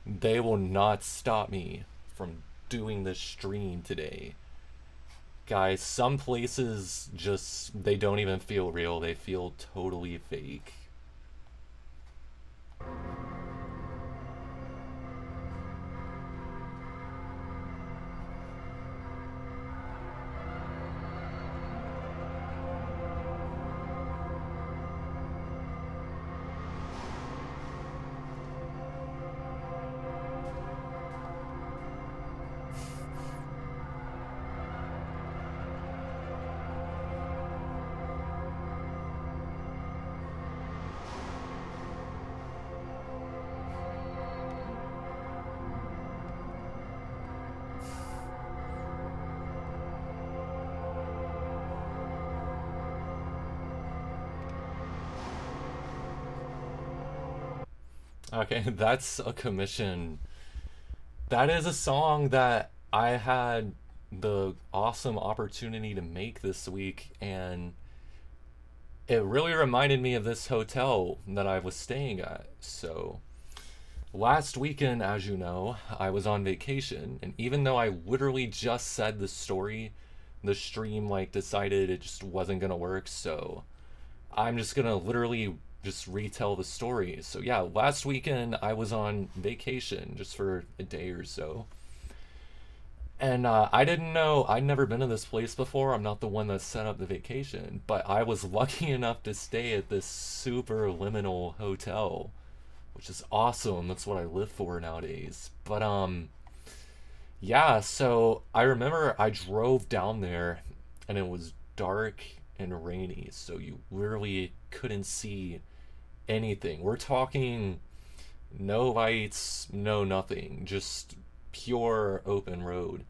They will not stop me from doing this stream today. Guys, some places just, they don't even feel real. They feel totally fake. Okay, that's a commission. That is a song that I had the awesome opportunity to make this week, and it really reminded me of this hotel that I was staying at. So, last weekend, as you know, I was on vacation, and even though I literally just said the story, the stream like decided it just wasn't gonna work, so I'm just gonna literally just retell the story. So yeah, last weekend I was on vacation just for a day or so. And I didn't know, I'd never been to this place before. I'm not the one that set up the vacation, but I was lucky enough to stay at this super liminal hotel, which is awesome. That's what I live for nowadays. But yeah, so I remember I drove down there and it was dark and rainy, so you literally couldn't see anything. We're talking no lights, no nothing, just pure open road.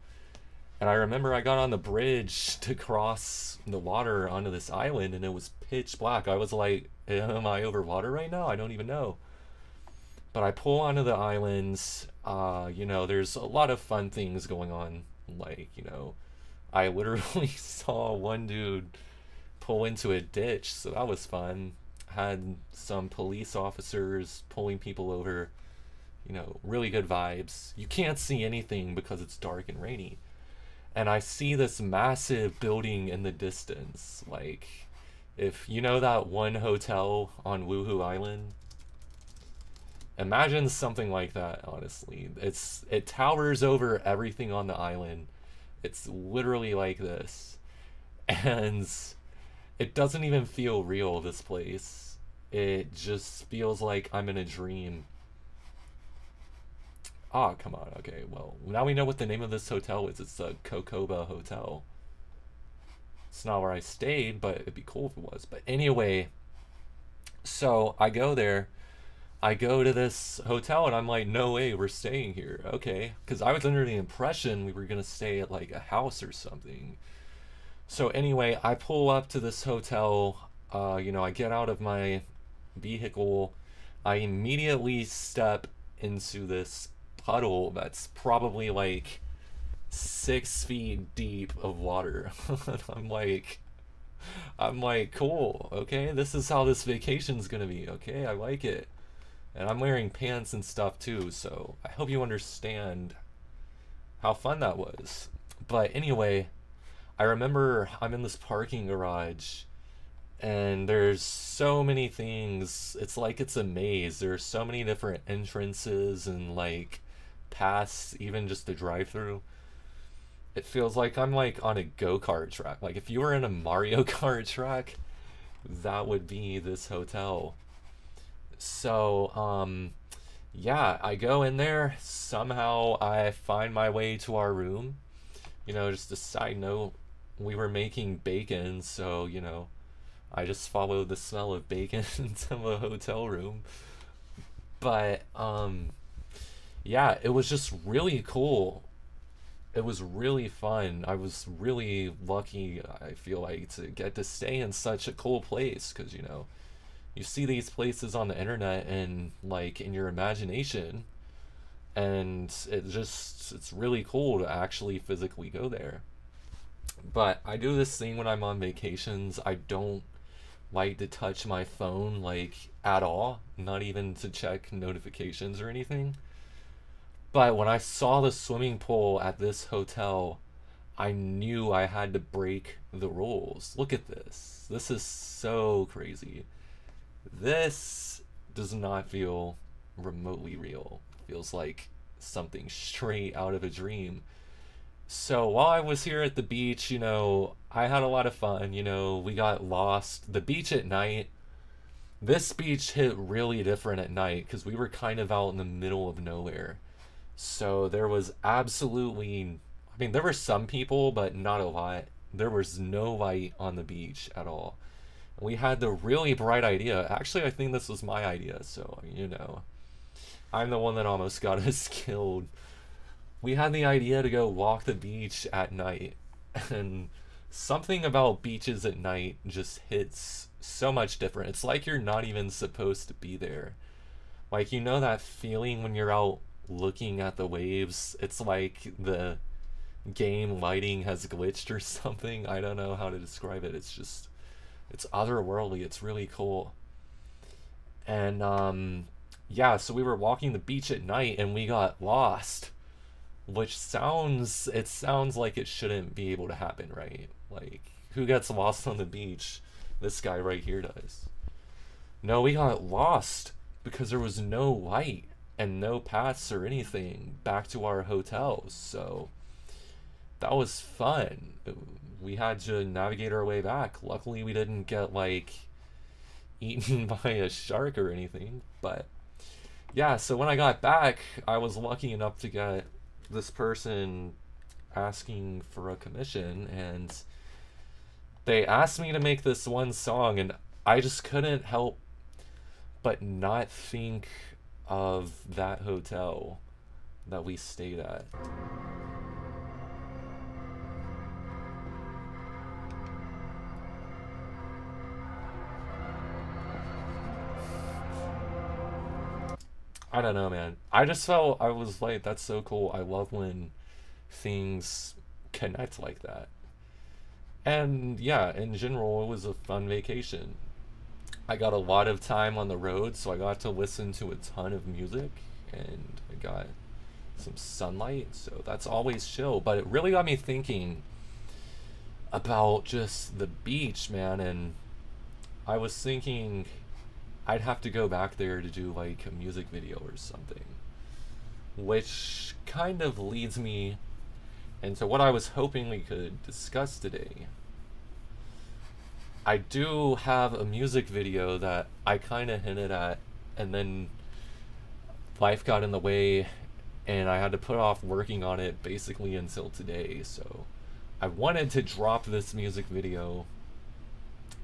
And I remember I got on the bridge to cross the water onto this island and it was pitch black. I was like, am I over water right now? I don't even know. But I pull onto the islands. There's a lot of fun things going on. I literally saw one dude pull into a ditch, so that was fun. Had some police officers pulling people over. Really good vibes. You can't see anything because it's dark and rainy. And I see this massive building in the distance. Like, if you know that one hotel on Woohoo Island, imagine something like that, honestly. It towers over everything on the island. It's literally like this. And it doesn't even feel real, this place. It just feels like I'm in a dream. Ah, come on. Okay, well, now we know what the name of this hotel is. It's the Kokoba Hotel. It's not where I stayed, but it'd be cool if it was. But anyway, so I go there. I go to this hotel and I'm like, no way, we're staying here. Okay. Because I was under the impression we were going to stay at like a house or something. So anyway, I pull up to this hotel. I get out of my vehicle. I immediately step into this puddle that's probably like 6 feet deep of water. I'm like, cool. Okay, this is how this vacation's gonna be. Okay, I like it. And I'm wearing pants and stuff too, so I hope you understand how fun that was. But anyway, I remember I'm in this parking garage and there's so many things. It's like it's a maze. There's so many different entrances and like paths, even just the drive through. It feels like I'm like on a go-kart track. Like if you were in a Mario Kart track, that would be this hotel. So, yeah, I go in there. Somehow I find my way to our room. Just a side note, we were making bacon, so, I just followed the smell of bacon into the hotel room. But, yeah, it was just really cool. It was really fun. I was really lucky, I feel like, to get to stay in such a cool place because, you see these places on the internet and like in your imagination, and it's really cool to actually physically go there. But I do this thing when I'm on vacations. I don't like to touch my phone like at all, not even to check notifications or anything. But when I saw the swimming pool at this hotel, I knew I had to break the rules. Look at this. This is so crazy. This does not feel remotely real. It feels like something straight out of a dream. So while I was here at the beach, I had a lot of fun. We got lost. The beach at night, this beach hit really different at night because we were kind of out in the middle of nowhere. So there was absolutely, I mean, there were some people, but not a lot. There was no light on the beach at all. We had the really bright idea. Actually, I think this was my idea, so, I'm the one that almost got us killed. We had the idea to go walk the beach at night, and something about beaches at night just hits so much different. It's like you're not even supposed to be there. Like, that feeling when you're out looking at the waves? It's like the game lighting has glitched or something. I don't know how to describe it. It's otherworldly. It's really cool. And yeah, so we were walking the beach at night and we got lost, which sounds like it shouldn't be able to happen, right? Like, who gets lost on the beach? This guy right here does. No, we got lost because there was no light and no paths or anything back to our hotels. So that was fun. We had to navigate our way back. Luckily, we didn't get like eaten by a shark or anything. But yeah, so when I got back, I was lucky enough to get this person asking for a commission, and they asked me to make this one song, and I just couldn't help but not think of that hotel that we stayed at. I don't know, man. I just felt, I was like, that's so cool. I love when things connect like that. And yeah, in general, it was a fun vacation. I got a lot of time on the road, so I got to listen to a ton of music and I got some sunlight, so that's always chill. But it really got me thinking about just the beach, man. And I was thinking I'd have to go back there to do like a music video or something, which kind of leads me into what I was hoping we could discuss today. I do have a music video that I kind of hinted at, and then life got in the way, and I had to put off working on it basically until today. So I wanted to drop this music video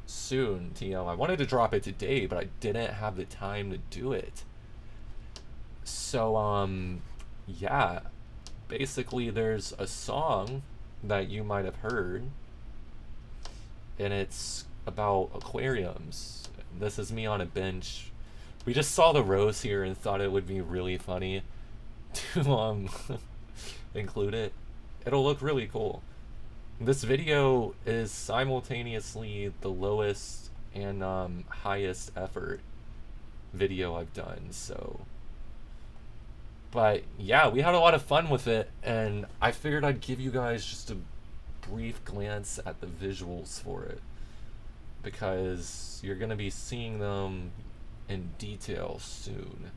soon. I wanted to drop it today, but I didn't have the time to do it. So yeah, basically there's a song that you might have heard, and it's about aquariums. This is me on a bench. We just saw the rose here and thought it would be really funny to include it. It'll look really cool. This video is simultaneously the lowest and highest effort video I've done, so. But yeah, we had a lot of fun with it, and I figured I'd give you guys just a brief glance at the visuals for it, because you're going to be seeing them in detail soon.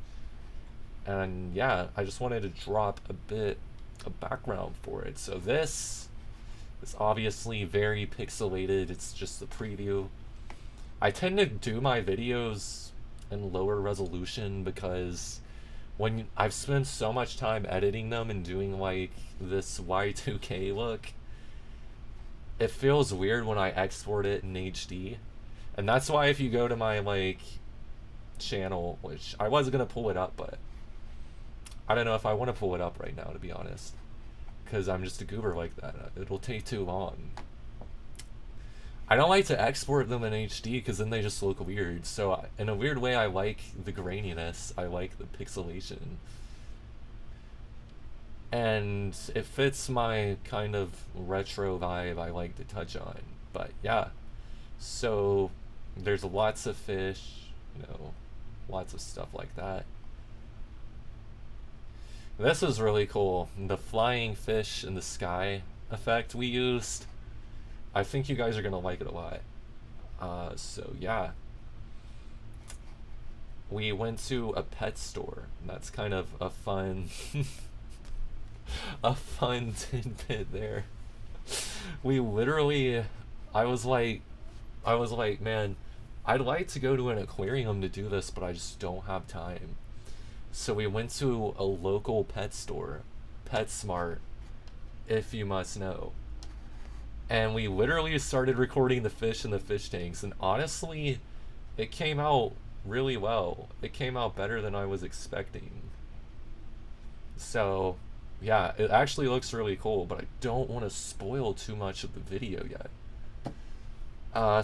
And yeah, I just wanted to drop a bit of background for it. So this is obviously very pixelated. It's just the preview. I tend to do my videos in lower resolution because when I've spent so much time editing them and doing like this Y2K look, it feels weird when I export it in HD. And that's why if you go to my like channel, which I was gonna pull it up, but I don't know if I want to pull it up right now, to be honest, because I'm just a goober like that. It'll take too long. I don't like to export them in HD because then they just look weird. So in a weird way, I like the graininess. I like the pixelation. And it fits my kind of retro vibe I like to touch on. But yeah, so there's lots of fish, lots of stuff like that. This is really cool. The flying fish in the sky effect we used. I think you guys are gonna like it a lot. So yeah, we went to a pet store. That's kind of a fun, a fun tidbit there. We literally, I was like, man, I'd like to go to an aquarium to do this, but I just don't have time. So we went to a local pet store, PetSmart, if you must know. And we literally started recording the fish in the fish tanks, and honestly, it came out really well. It came out better than I was expecting. So, yeah, it actually looks really cool, but I don't want to spoil too much of the video yet.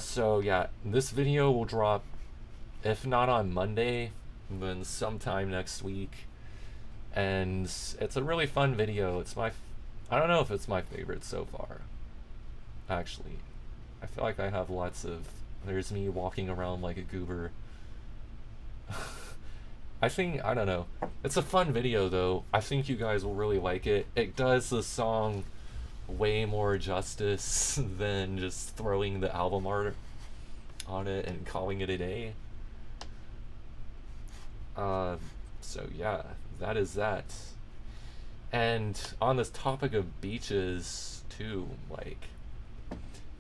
So yeah, this video will drop, if not on Monday, then sometime next week. And it's a really fun video. It's my, I don't know if it's my favorite so far, actually. I feel like I have lots of, there's me walking around like a goober. I think, I don't know. It's a fun video though. I think you guys will really like it. It does the song way more justice than just throwing the album art on it and calling it a day. So yeah, that is that. And on this topic of beaches too, like,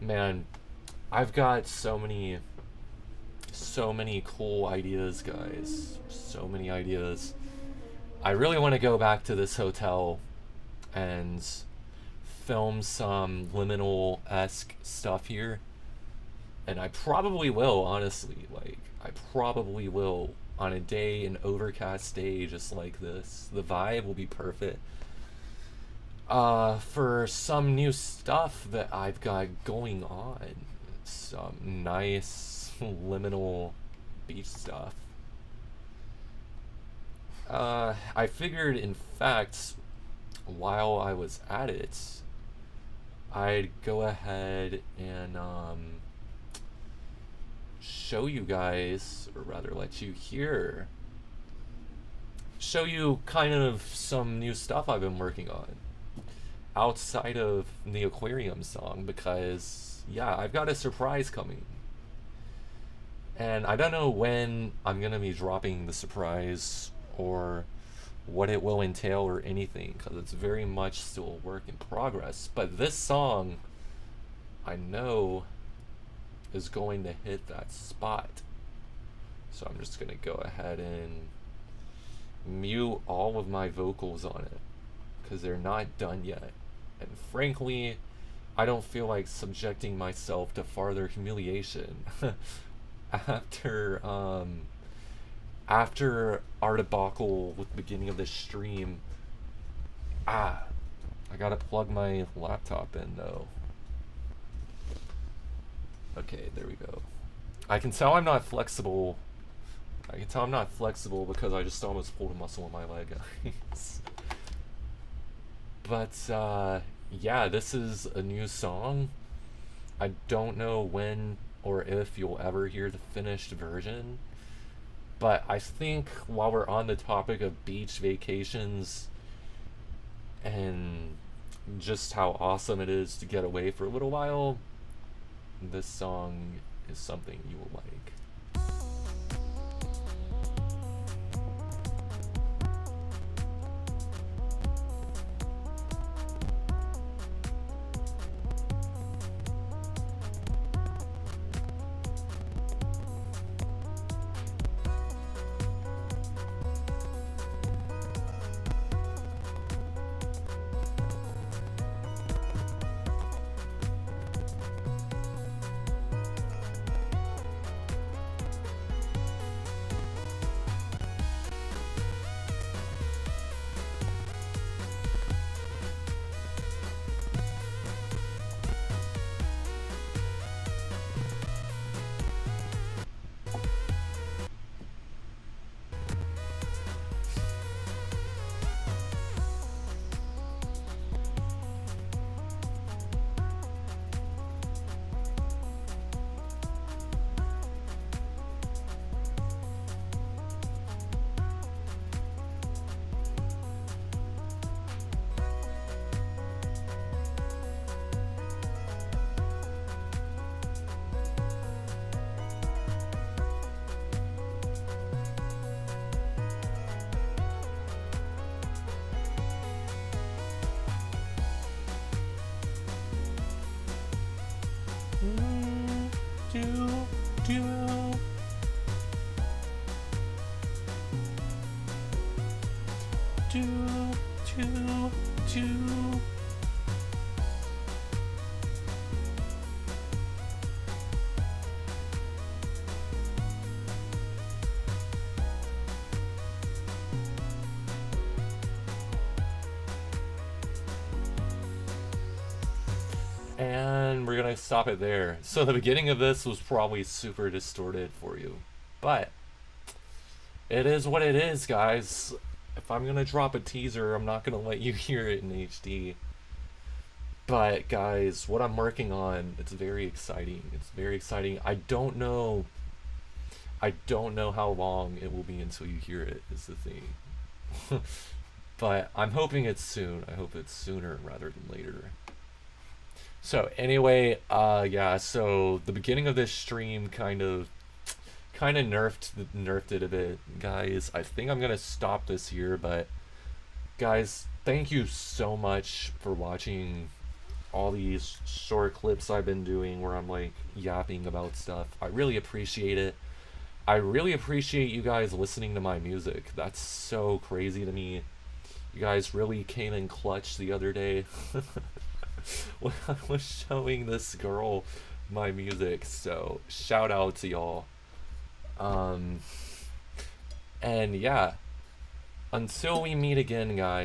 man, I've got so many cool ideas, guys. So many ideas. I really want to go back to this hotel and film some liminal-esque stuff here. And I probably will, honestly. Like, I probably will on a day, an overcast day just like this. The vibe will be perfect. For some new stuff that I've got going on. Some nice liminal beach stuff. I figured, in fact, while I was at it, I'd go ahead and show you guys, or rather let you hear, show you kind of some new stuff I've been working on outside of the aquarium song, because yeah, I've got a surprise coming. And I don't know when I'm gonna be dropping the surprise or what it will entail or anything, because it's very much still a work in progress. But this song, I know, is going to hit that spot. So I'm just gonna go ahead and mute all of my vocals on it, because they're not done yet. And frankly, I don't feel like subjecting myself to farther humiliation after our debacle with the beginning of this stream. I gotta plug my laptop in though. Okay, there we go. I can tell I'm not flexible. I can tell I'm not flexible because I just almost pulled a muscle in my leg, guys. But yeah, this is a new song. I don't know when or if you'll ever hear the finished version, but I think while we're on the topic of beach vacations and just how awesome it is to get away for a little while, this song is something you will like. do, do, do. And we're gonna stop it there. So the beginning of this was probably super distorted for you, but it is what it is, guys. If I'm gonna drop a teaser, I'm not gonna let you hear it in HD. But guys, what I'm working on, it's very exciting. It's very exciting. I don't know how long it will be until you hear it, is the thing. But I'm hoping it's soon. I hope it's sooner rather than later. So anyway, yeah, so the beginning of this stream kind of nerfed it a bit, guys. I think I'm gonna stop this here, but guys, thank you so much for watching all these short clips I've been doing where I'm like yapping about stuff. I really appreciate it. I really appreciate you guys listening to my music. That's so crazy to me. You guys really came in clutch the other day when I was showing this girl my music. So shout out to y'all. Um, and yeah, until we meet again, guys.